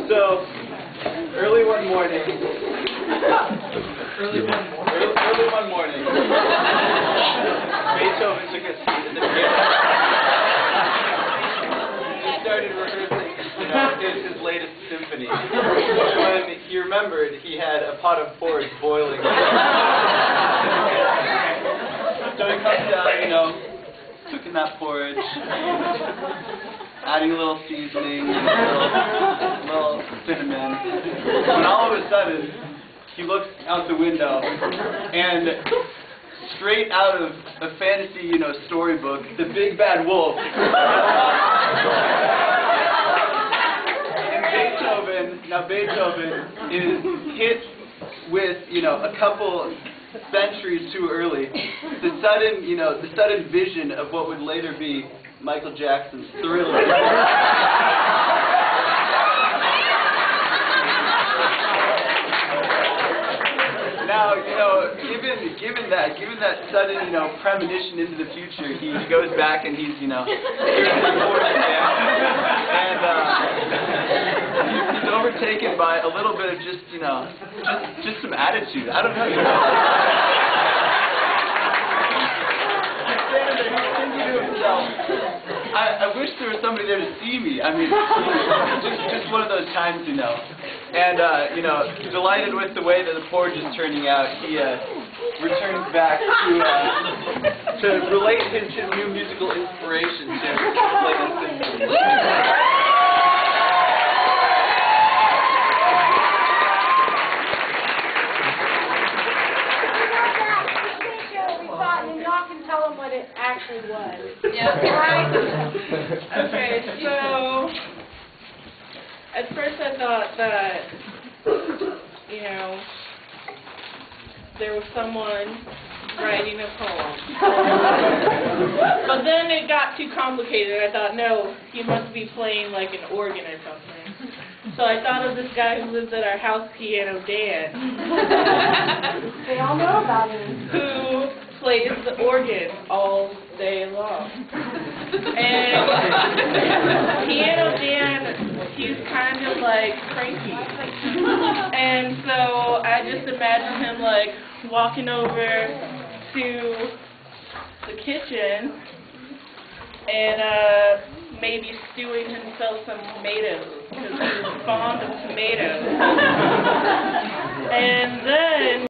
So, early one morning, Beethoven took a seat at the piano. He started rehearsing, his latest symphony. When he remembered, he had a pot of porridge boiling. So he comes down, cooking that porridge, adding a little seasoning, a little cinnamon. And all of a sudden, he looks out the window, and straight out of a fantasy, storybook, the big bad wolf. And Beethoven is hit with, a couple centuries too early, the sudden vision of what would later be Michael Jackson's Thriller. Now, given that sudden, premonition into the future, he goes back and he's, hearing the chords again, and he's overtaken by a little bit of just some attitude. I don't know, He's standing there, he's thinking to himself, I wish there was somebody there to see me. I mean, just one of those times, And, delighted with the way that the porridge is turning out, he returns back to relate his new musical inspiration to play this symphony. Tell them what it actually was. Yeah. Right? Okay, so at first I thought that, there was someone writing a poem. But then it got too complicated. I thought, no, he must be playing like an organ or something. So I thought of this guy who lives at our house, Piano Dan. They all know about him. Who plays the organ all day long. And Piano Dan, he's kind of like cranky. And so I just imagine him like walking over to the kitchen and maybe stewing himself some tomatoes, because he's fond of tomatoes.